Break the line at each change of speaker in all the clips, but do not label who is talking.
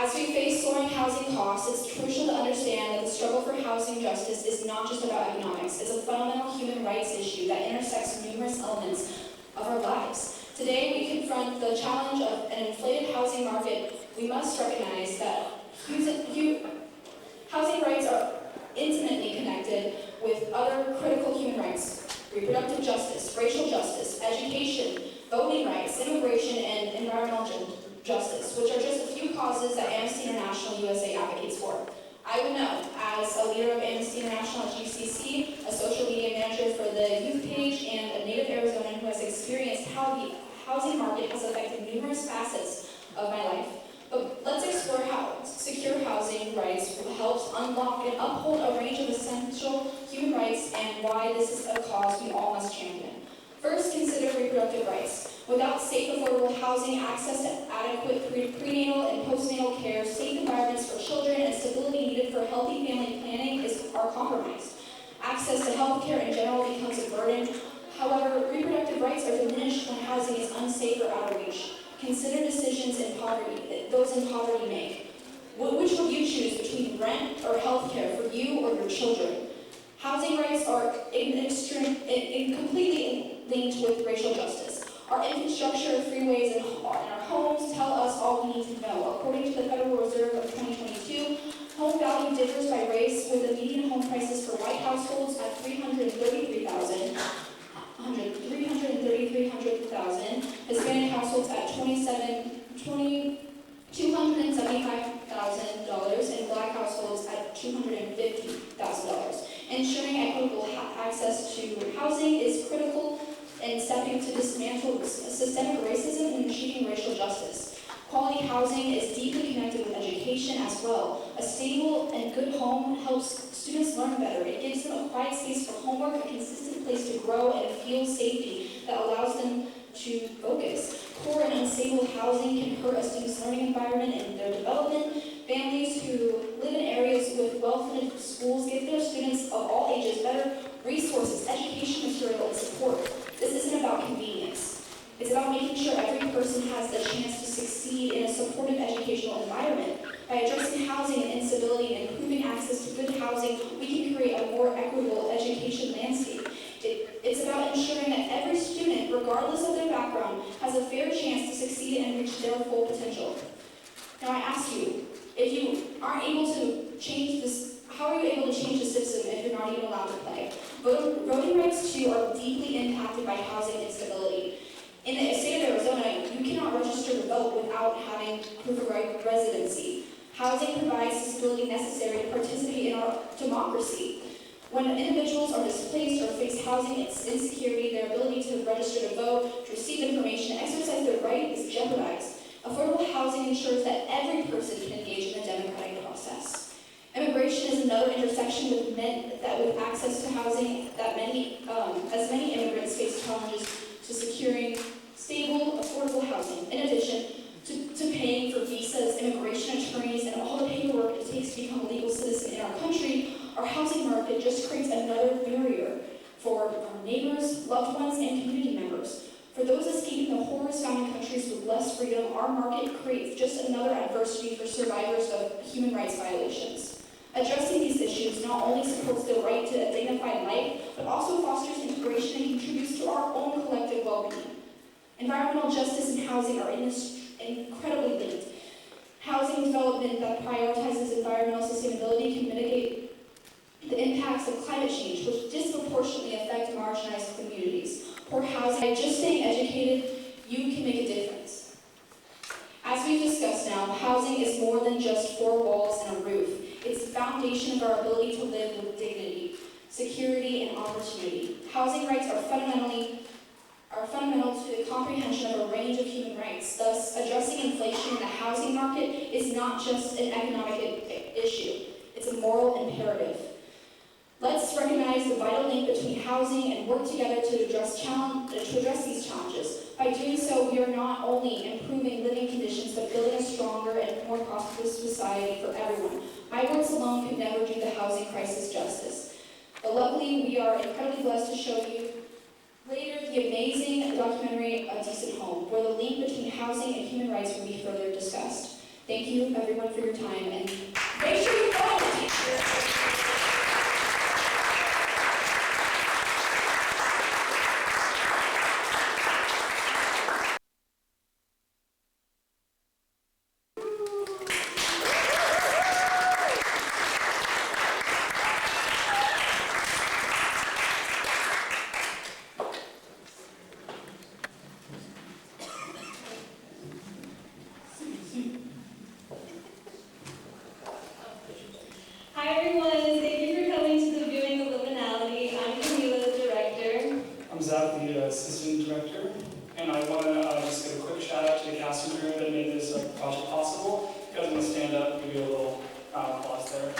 As we face soaring housing costs, it's crucial to understand that the struggle for housing justice is not just about economics. It's a fundamental human rights issue that intersects numerous elements of our lives. Today, we confront the challenge of an inflated housing market. We must recognize that housing rights are intimately connected with other critical human rights: reproductive justice, racial justice, education, voting rights, immigration, and environmental justice, which are just a few causes that Amnesty International USA advocates for. I would know, as a leader of Amnesty International at GCC, a social media manager for the youth page, and a native Arizonan who has experienced how the housing market has affected numerous facets of my life. But let's explore how secure housing rights helps unlock and uphold a range of essential human rights and why this is a cause we all must champion. First, consider reproductive rights. Without safe, affordable housing, access to adequate prenatal and postnatal care, safe environments for children, and stability needed for healthy family planning are compromised. Access to health care in general becomes a burden. However, reproductive rights are diminished when housing is unsafe or out of reach. Consider decisions those in poverty make. Which will you choose between rent or health care for you or your children? Housing rights are completely linked with racial justice. Our infrastructure, freeways, and our homes tell us all we need to know. According to the Federal Reserve of 2022, home value differs by race, with the median home prices for white households at $333,000, Hispanic households at $275,000, and Black households at $250,000. Ensuring equitable access to housing is critical in stepping to dismantle systemic racism and achieving racial justice. Quality housing is deeply connected with education as well. A stable and good home helps students learn better. It gives them a quiet space for homework, a consistent place to grow, and feel safety that allows them to focus. Poor and unstable housing can hurt a student's learning environment and their development. Families who live in areas with well-funded schools give their students of all ages better resources, education material, and support. This isn't about convenience. It's about making sure every person has the chance to succeed in a supportive educational environment. By addressing housing and instability and improving access to good housing, we can create a more equitable education landscape. It's about ensuring that every student, regardless of their background, has a fair chance to succeed and reach their full potential. Now I ask you, if you aren't able to change this, how are you able to change the system if you're not even allowed to play? Voting rights, too, are deeply impacted by housing instability. In the state of Arizona, you cannot register to vote without having proof of residency. Housing provides the stability necessary to participate in our democracy. When individuals are displaced or face housing insecurity, their ability to register to vote, to receive information, and exercise their right is jeopardized. Affordable housing ensures that every person can engage in the democratic process. Immigration is another intersection with access to housing that as many immigrants face challenges to securing stable, affordable housing. In addition to paying for visas, immigration attorneys, and all the paperwork it takes to become a legal citizen in our country, our housing market just creates another barrier for our neighbors, loved ones, and community members. For those escaping the horrors found in countries with less freedom, our market creates just another adversity for survivors of human rights violations. Addressing these issues not only supports the right to a dignified life, but also fosters integration and contributes to our own collective well-being. Environmental justice and housing are incredibly linked. Housing development that prioritizes environmental sustainability can mitigate the impacts of climate change, which disproportionately affect marginalized communities. Poor housing, by just staying educated, you can make a difference. As we've discussed now, housing is more than just four walls and a roof. It's the foundation of our ability to live with dignity, security, and opportunity. Housing rights are fundamental to the comprehension of a range of human rights. Thus, addressing inflation in the housing market is not just an economic issue. It's a moral imperative. Let's recognize the vital link between housing and work together to address these challenges. By doing so, we are not only improving living conditions, but building a stronger and more prosperous society for everyone. My words alone could never do the housing crisis justice. But luckily, we are incredibly blessed to show you later the amazing documentary A Decent Home, where the link between housing and human rights will be further discussed. Thank you, everyone, for your time, and make sure you vote!
Hi everyone, thank you for coming to the viewing of Liminality. I'm Camila, the director.
I'm Zach, the assistant director, and I want to just give a quick shout out to the cast and crew that made this project possible. If you guys want to stand up, give you a little round of applause there.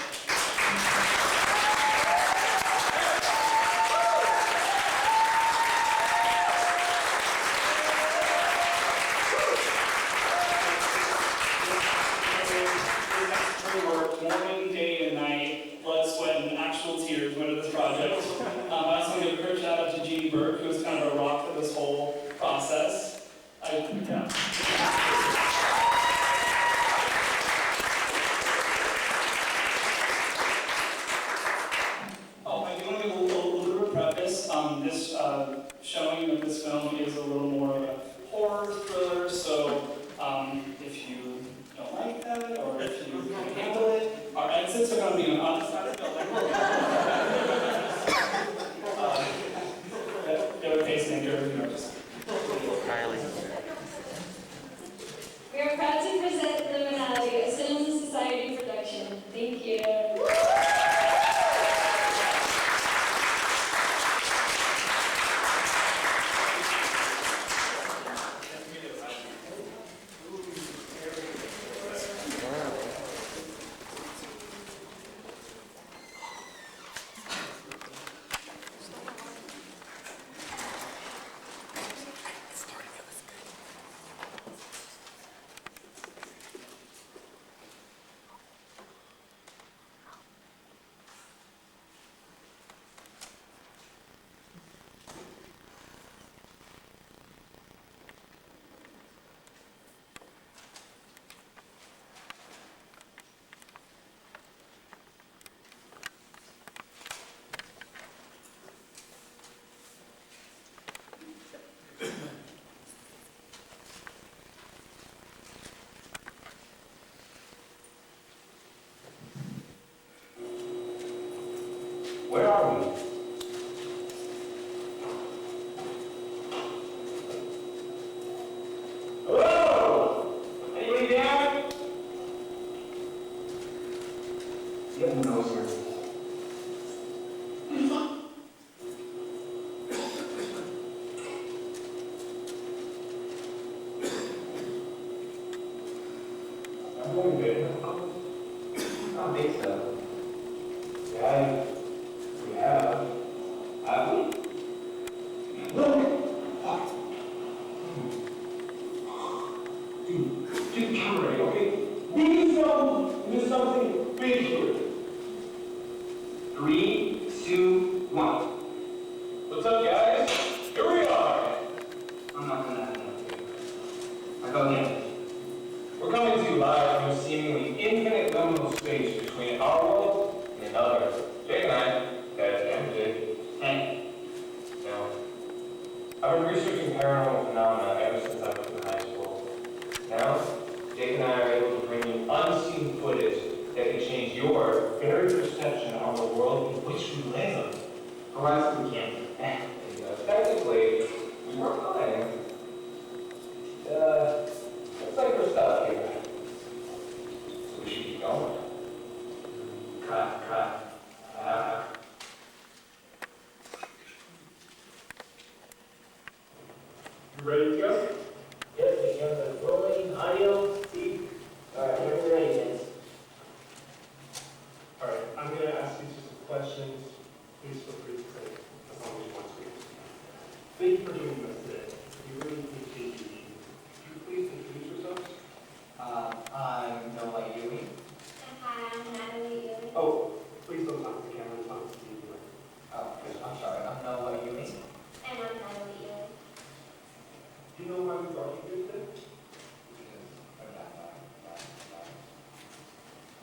Worked morning, day, and night, blood, sweat, and actual tears went into this project. I also want to give a quick shout out to Jeannie Burke, who was kind of a rock for this whole process. I do want to give a little bit of preface. This showing of this film is a little more of a horror thriller, so if you don't like that, or if you can handle it, our exits are going to be on the other side of the building. They're a pacemaker, just.
We are proud to present Liminality, a Cinema Society production. Thank you.
Where are we? Hello? Anybody there? You have no service. I'm doing good. I don't think so. Yeah, we have. Have we? Look! What? Dude, camera, okay? We need something big here. 3, 2, 1. What's up, guys? Here we are. I'm not gonna have that. I go again. We're coming to you live from a seemingly infinite liminal space between our world and another. Jake and I, that's Jake, and no. I've been researching paranormal phenomena ever since I was in high school. Now, Jake and I are able to bring you unseen footage that can change your very perception on the world in which we live. Otherwise, we can't. Technically, we were fine. Looks like we're stuck here. So we should keep going. Cut. You ready to go?
Yep, we got the rolling audio. See? Alright, whenever we're ready, guys.
Alright, I'm going to ask you some questions. Please feel free to say as long as you want to. Thank you for doing this today. We really appreciate you. Could you please introduce yourselves?
I'm Noah Ewing.
I'm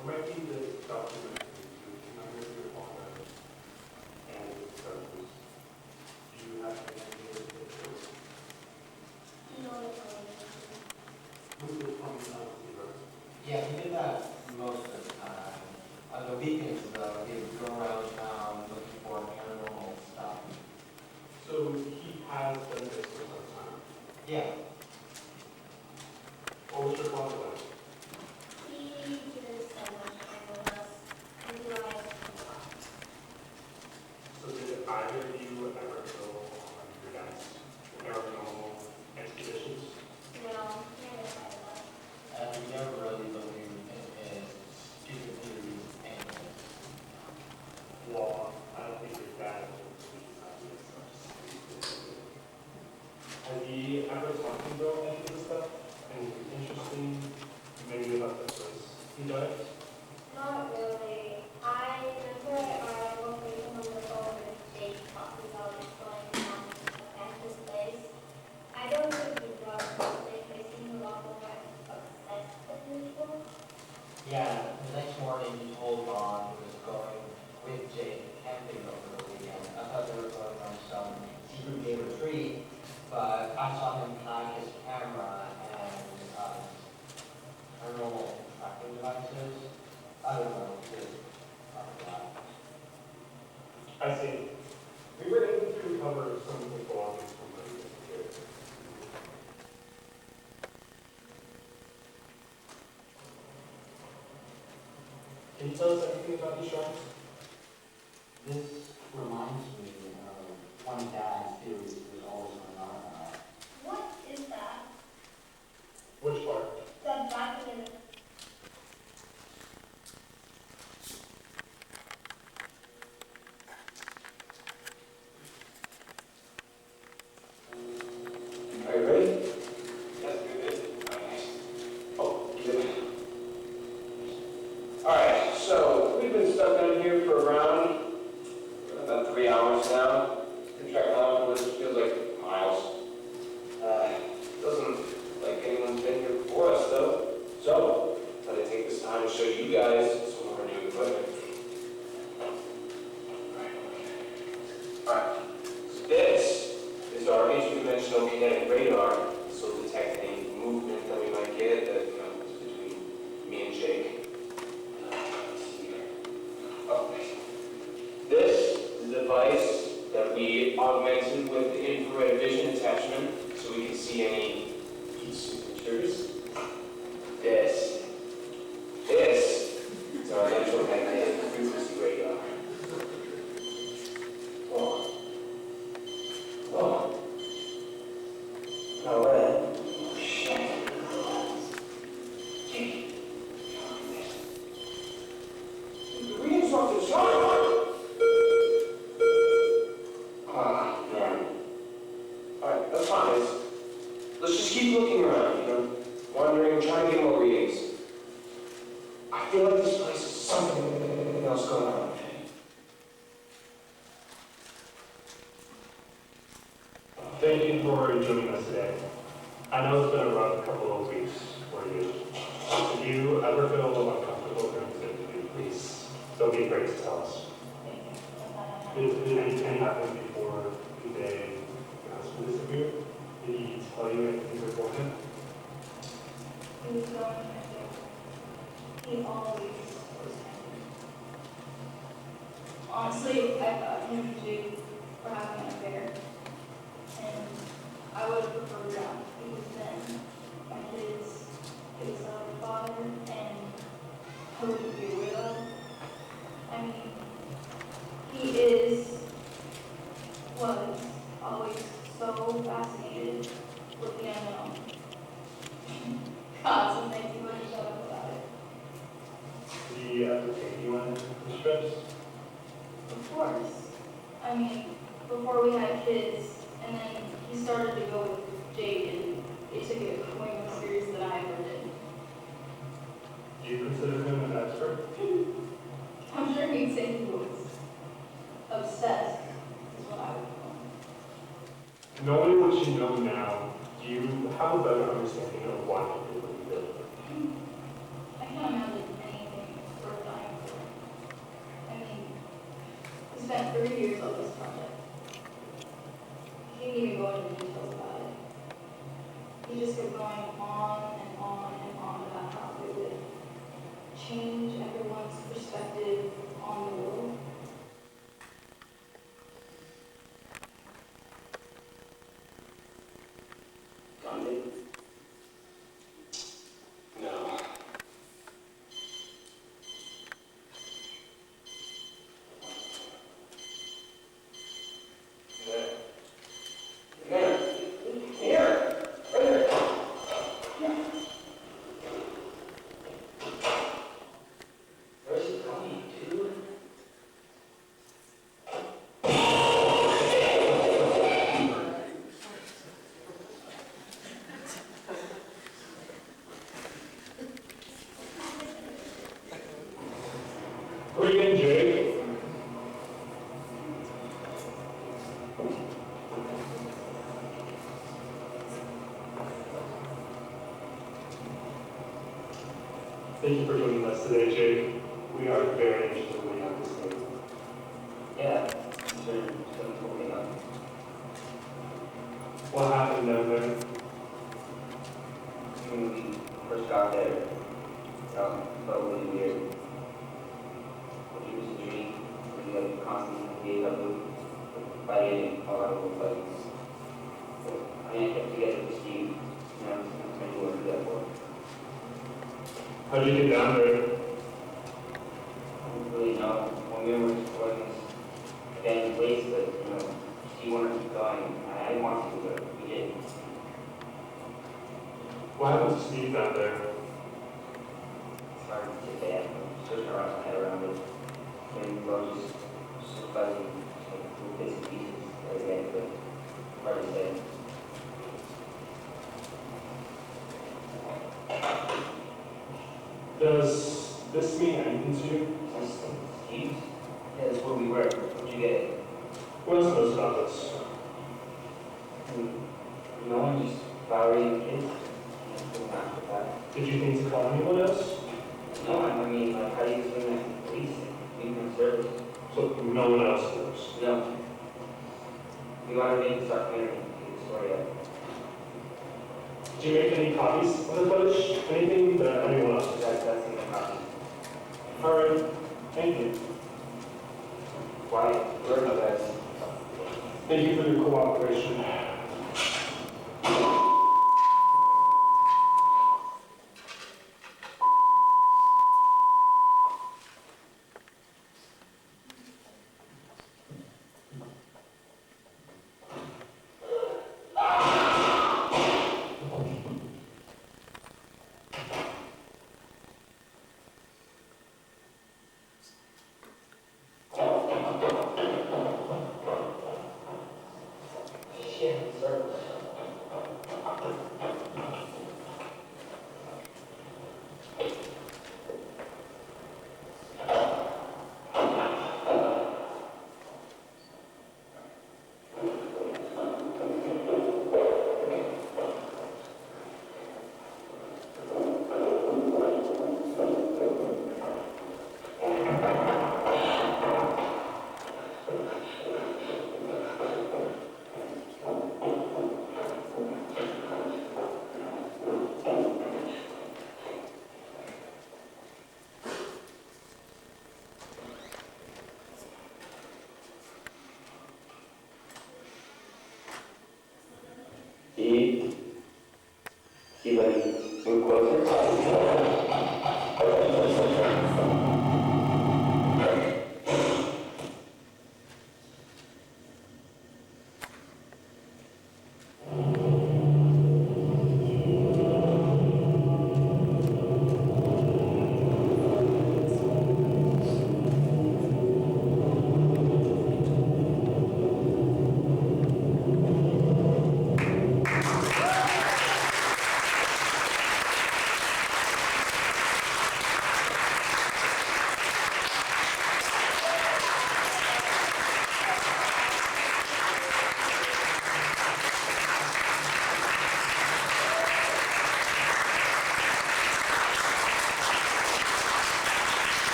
Or might be the document members of Wanda and the discussions. Do you have any ideas of this? Move the plumbing out of the road.
Yeah, we did that most of the time. On the weekends, though, we would go around town looking for paranormal stuff.
So he has done this for some time.
Yeah.
What was your father like? So did either of you ever go on your dad's paranormal expeditions?
We never really believed in stupid theories and
Well, I don't think your dad has he ever talked to you about any of this stuff? Anything interesting? Maybe about the place he died?
Not really. I remember our conversation on the phone with Jake talking about going at his place. I don't think he does, but they seem a lot more obsessed than usual.
yeah, the next morning he told Ron he was going with Jake camping over the weekend. I thought they were going on some secret day retreat, but I saw him pack his camera and paranormal tracking devices. I don't know, just
I see. We were able to recover some of the belongings from the disappeared. Can you tell us anything about these sharks?
This reminds me of one of Dad's theories that was always going on about.
What is that?
Which part?
The backing of
Are you ready? Yes, good. Oh, you did. Alright, so we've been stuck down here for around about 3 hours now. Been tracking along for what feels like miles. Doesn't look like anyone's been here before us though. So, thought I'd take this time to show you guys some of our new equipment. Alright, so this is our interdimensional kinetic radar. This will detect any movement that we might get that is between me and Jake. Let's see here. Oh, this is a device that we augmented with the infrared vision attachment so we can see any heat signatures. This is our electromagnetic frequency radar. Oh. No way. Shit. The readings off the chart. Ah, man. Alright, that's fine. Let's just keep looking around, wondering, trying to get more readings. I feel like this place is something else going on.
Thank you for joining us today. I know it's been a rough couple of weeks for you. If you ever feel uncomfortable during this interview, please don't be afraid to tell us. Did anything happen before the day your husband disappeared? Did he tell you anything beforehand?
He was going to He always was angry. Honestly, I thought him and Jake were having an affair. And I would have preferred that because then my kids could sell their father and I wouldn't be a widow. I mean, was always so fascinated with the unknown. God, so thank you for shut up about it.
Did he ever take you on the trips?
Of course. I mean, before we had kids, and then he started to go with Jake, and it took it way more serious than I ever did.
Do you consider him an expert?
I'm sure he'd say he was obsessed, is what I would call him.
Knowing what you know now, do you have a better understanding of why he did what he did?
I can't imagine anything spent 3 years on this project. He didn't even go into details about it. He just kept going on and on and on about how it would change everyone's perspective on the world.
Gandhi? No. There. There. Here. Right there. Where's he going, dude?
Where are you going, Jake? Thank you for joining us today, Jake. We are very interested in what you have to say.
Yeah. Sure. Told me that.
What happened down there?
When we first got there, felt really weird. But it was a dream. We like constantly gave up fighting all out of the place. I mean, I kept together with Steve. You know, I'm trying to go through that for.
How'd you get down there?
I don't really know. When we were exploring this abandoned place that, you know, Steve wanted to keep going. I didn't want to, but we did.
What happened to Steve down there?
It's hard to say. I'm searching around my head around it. And we're just fuzzy, like little bits and pieces that I get, but hard to say.
Does this mean anything to you?
Steve? Yeah, that's where we were. Where'd you get it?
What else knows about this?
No one, just Valerie and kids. Nothing after that.
Did you think to call anyone else?
No, I mean, like, how do you explain that to the police? We've been service.
So no one else knows.
No. We want to make this documentary and get the story out.
Did you make any copies of the footage? Anything that anyone else?
That's in the copy.
All right. Thank you.
Why? Where are you guys?
Thank you for your cooperation.
Shit.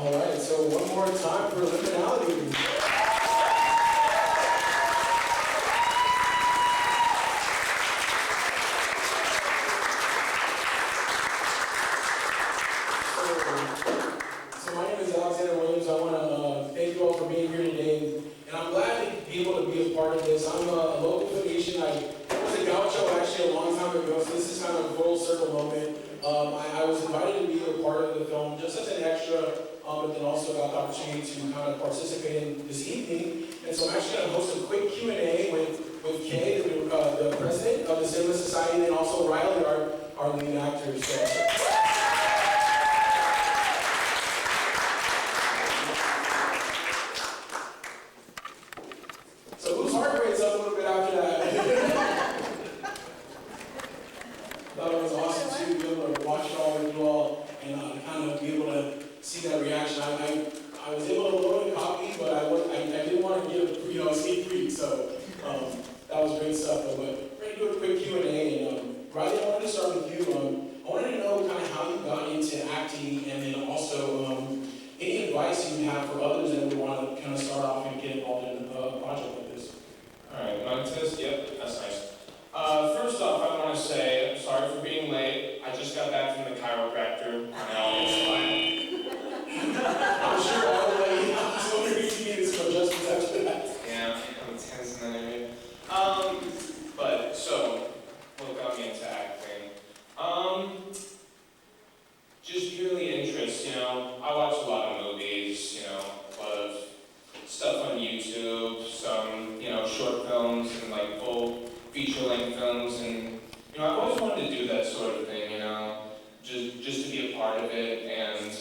All right, so one more time for Liminality. So my name is Alexander Williams. I want to thank you all for being here today, and I'm glad to be able to be a part of this. I'm a local Phoenician. I was a gaucho actually a long time ago, so this is kind of a full circle moment. I was invited to be a part of the film just as an extra, but then also got the opportunity to kind of participate in this evening. And so I'm actually going to host a quick Q&A with Kay, the president of the Cinema Society, and also Riley, our lead actor. So whose heart rate's up a little bit after that? Thought it was awesome too, to be able to watch it all with you all and kind of be able to see that reaction. I was able to load a copy, but I didn't want to give a sneak peek, so that was great stuff. But we're going to do a quick Q&A, and Riley, I wanted to start with you. I wanted to know kind of how you got into acting, and then also any advice you have for others that would want to kind of start off and get involved in a project like this.
Alright, mic test? Yep, that's nice. First off, I want to say, I'm sorry for being late. I just got back from the chiropractor. Now it's fine.
I'm sure all the way, I was wondering if you needed some adjustments after that.
Yeah, I'm tense in that area. But, so, what got me into acting? Just purely interest, I watch a lot of movies, a lot of stuff on YouTube, some, short films and like full feature-length films, and, I've always wanted to do that sort of thing, just to be a part of it, and,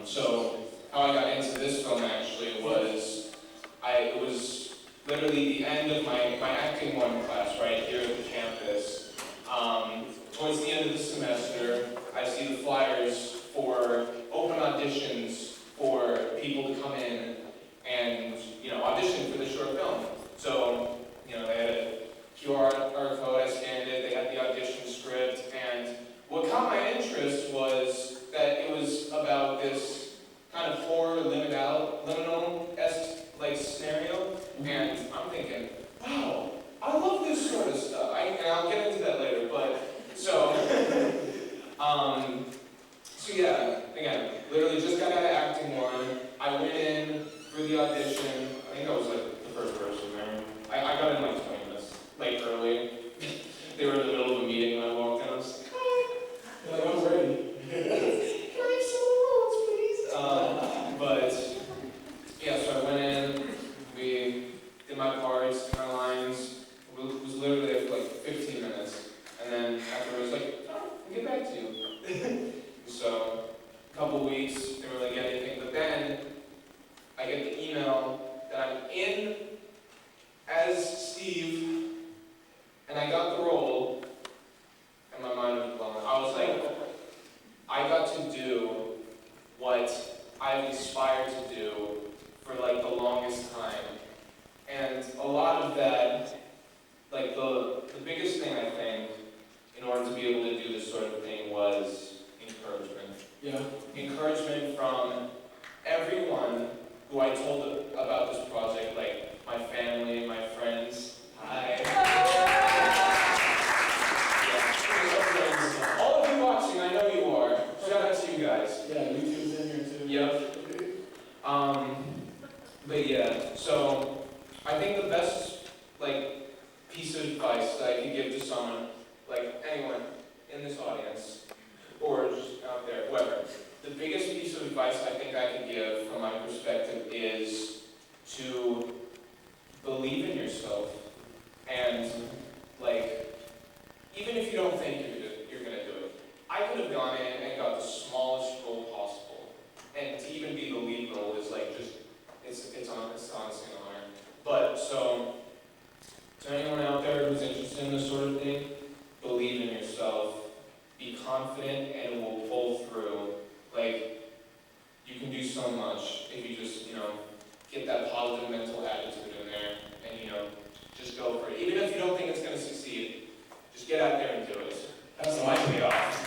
so how I got into this film actually was, it was literally the end of my acting one class right here at the campus. Towards the end of the semester, I see the flyers for open auditions for people to come in and, audition for the short film. So, they had a QR code, I scanned it, they had the audition script, and what caught my interest was that it was about this kind of horror liminal-esque like scenario, and I'm thinking, wow, I love this sort of stuff. And I'll get into that later, but so yeah, again, literally just got out of acting one. I went in for the audition. I think I was like the first person there. I got in like 20 minutes, like early. They were in the middle of a meeting when I walked in. I was like, hi.
You're like, I'm ready.
Can I have some rules, please? But yeah, so I went in. We did my parts, did my lines. It was literally there for like 15 minutes, and then afterwards, like, I'll get back to you. So, a couple weeks, didn't really get anything, but then I get the email that I'm in as Steve, and I got the role, and my mind was blown. I was like, I got to do what I've aspired to do for like the longest time. And a lot of that, like the biggest thing I think, in order to be able to do this sort of thing was encouragement.
Yeah.
Encouragement from everyone who I told about this project, like my family, my friends. Hi. Yeah. All of you watching, I know you are. Shout out to you guys.
Yeah, YouTube's in here too.
Yep. But yeah, so I think the best piece of advice that I could give to someone, like anyone in this audience, or just out there, whoever, the biggest piece of advice I think I could give from my perspective is to believe in yourself, and even if you don't think you're gonna do it. I could have gone in and got the smallest role possible, and to even be the lead role is it's honestly an honor. But so, to anyone out there who's interested in this sort of thing, believe in yourself, be confident, and it will pull through. You can do so much if you just, get that positive mental attitude in there, and, just go for it. Even if you don't think it's going to succeed, just get out there and do it.
That's
It might pay off.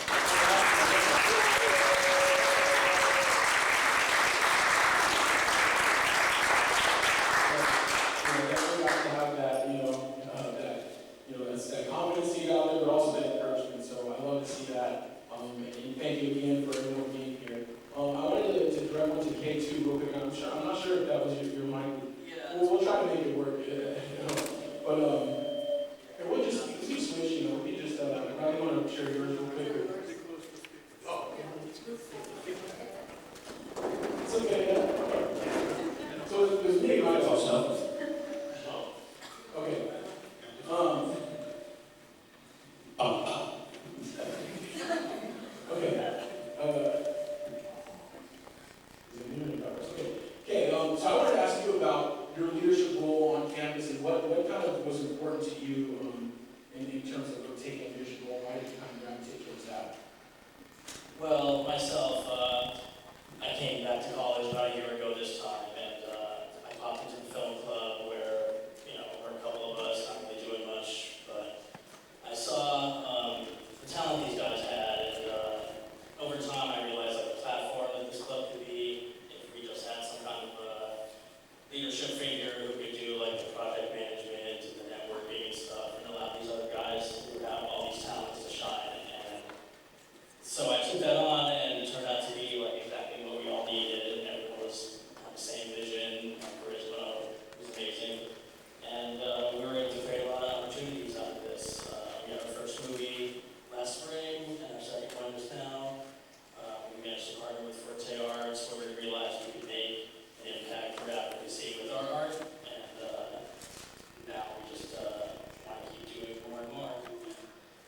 I'm not sure if that was your mind.
Yeah.
We'll try to make it work, yeah. But, and we switch, we just, I want to share yours real quick. Oh, it's okay, yeah. So there's me, right? Also. Okay. Okay. Okay, so I wanted to ask you about your leadership role on campus and what kind of was important to you in terms of taking a leadership role. Why did you kind of gravitate towards that?
Well, myself, I came back to college about a year ago this time, and I popped into the film club where, we're a couple of us, not really doing much, but I saw the talent these guys had, and over time I realized the platform that this club could be, if we just had some kind of leadership figure who could do the project management and the networking and stuff, and allow these other guys who have all these talents to shine. And so I took that on, and it turned out to be exactly what we all needed. Everyone was had the same vision, charisma was amazing, and we were able to create a lot of opportunities out of this. We had our first movie last spring, and our second one is now. We managed to partner with Forte Arts, where we realized we could make an impact for advocacy with our art, and now we just want to keep doing more and more.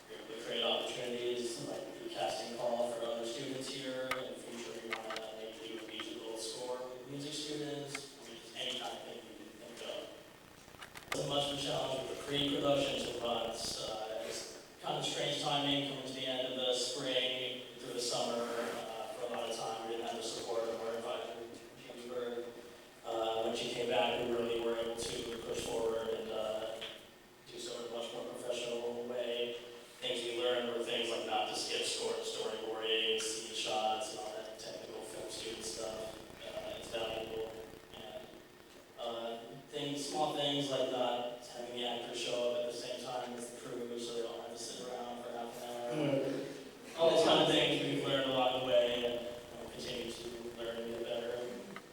We're able to create opportunities like the casting call for other students here. In the future, we want to maybe do a musical score with music students. Any kind of thing you can think of. So much of a challenge with the pre-production 2 months. It's kind of strange timing coming to the end of the spring through the summer. For a lot of time, we didn't have the support of our advisor, James Berg. When she came back, we really were able to push forward and do so in a much more professional way. Things we learned were things like not to skip storyboarding, scene shots, and all that technical film student stuff. It's valuable. And small things like not having the actors show up at the same time as the crew so they don't have to sit around for half an hour. All these kind of things we've learned along the way, and we'll continue to learn and get better and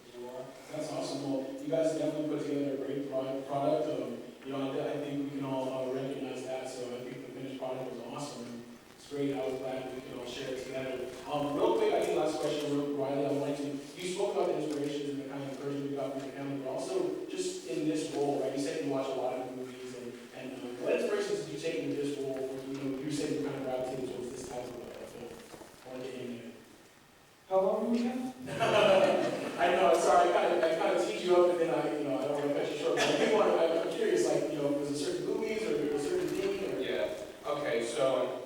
do more.
That's awesome. Well, you guys definitely put together a great product. I think we can all recognize that. So I think the finished product was awesome. It's great. I was glad we could all share it together. Real quick, I think last question, Riley, I wanted to. You spoke about the inspirations and the kind of encouragement you got from your family, but also just in this role, right? You said you watch a lot of movies, and what inspirations did you take into this role? You said you kind of gravitated towards this type of film. I want to get in there.
How long were we have?
I know, sorry, I kind of teed you up, and then I don't want to cut you short. But I'm curious, was it certain movies or a certain thing? Or?
Yeah. Okay, so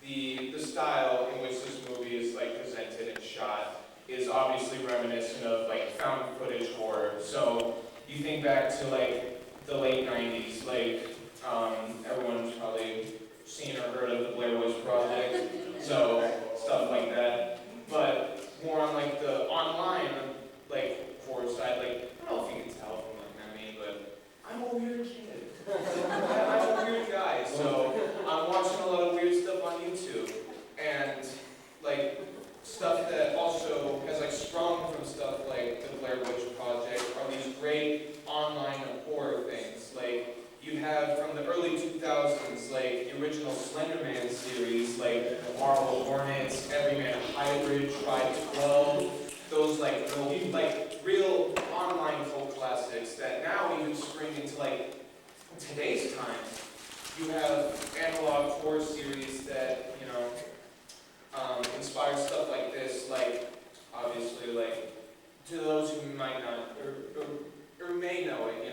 the style in which this movie is presented and shot is obviously reminiscent of found footage horror. So you think back to the late 90s, everyone's probably seen or heard of the Blair Witch Project, so stuff like that. But more on the online horror side, I don't know if you can tell from my name, but I'm a weird kid. I'm a weird guy, so I'm watching a lot of weird stuff on YouTube, and stuff that also has sprung from stuff like the Blair Witch Project are these great online horror things. You have from the early 2000s, the original Slender Man series, Marvel Hornets, Everyman Hybrid, Tribe 12, those real online cult classics that now even spring into today's times. You have analog horror series that inspire stuff like this, obviously to those who might not or may know it,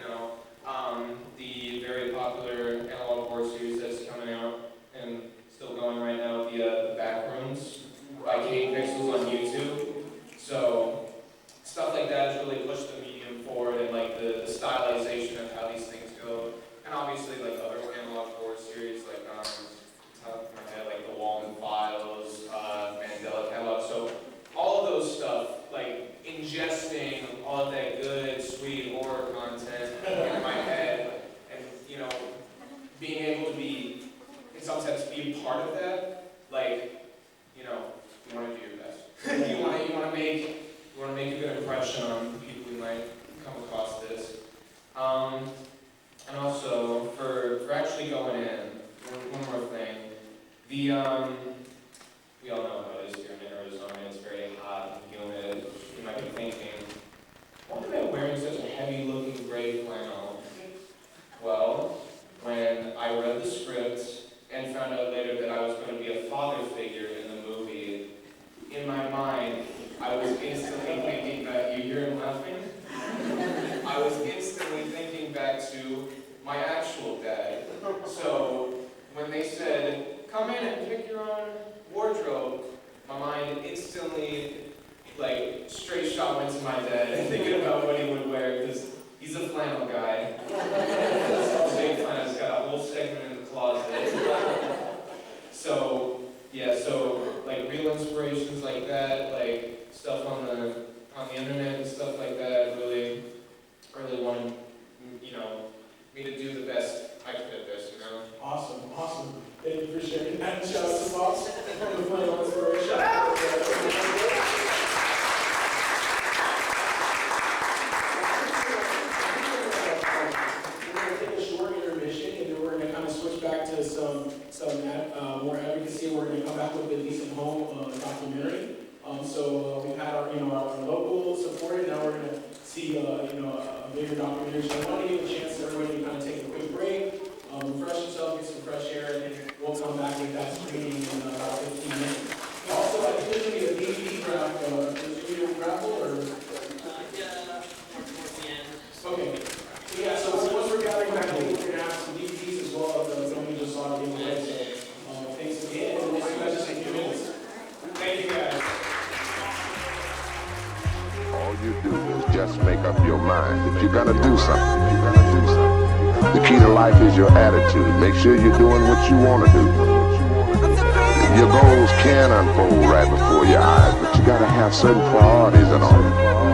the very popular analog horror series that's coming out and still going right now, the Backrooms by Kate Pixels on YouTube. So stuff like that has really pushed the medium forward and the stylization of how these things go. And obviously other analog horror series top of my head, The Walden Files, Mandela Catalog. So all of those stuff, ingesting all of that good, sweet horror content in my head, and being able to be, in some sense, be a part of that, you want to do your best. instantly thinking that you hear him laughing. I was instantly thinking back to my actual dad. So when they said, come in and pick your own wardrobe, my mind instantly, like, straight shot went to my dad, thinking about what he would wear, because he's a flannel guy. Big flannel, he's got a whole segment in the closet. So, yeah, so, like, real inspirations like that, like, stuff on the internet and stuff like that, really wanted, me to do the best I could at this,
Awesome. Thank you for sharing that. Shout out to Fox for the final inspiration. We're going to take a short intermission, and then we're going to kind of switch back to some more advocacy. We're going to come back with the Decent Home documentary. So we've had our local support, and now we're going to see a bigger documentary. So I want to give a chance to everybody to kind of take a quick break, refresh yourself, get some fresh air, and then we'll come back with that screening in about 15 minutes. Also, I think there's going to be a DVD graph. Is video graphical or? Okay. So yeah, so once we're gathering back, we're going to have some DVDs as well as the film we just saw. Thanks again, and we'll see you guys just in a few minutes. Thank you guys.
All you do is just make up your mind that you're gonna do something. The key to life is your attitude. Make sure you're doing what you want to do. Your goals can unfold right before your eyes, but you gotta have certain priorities in order.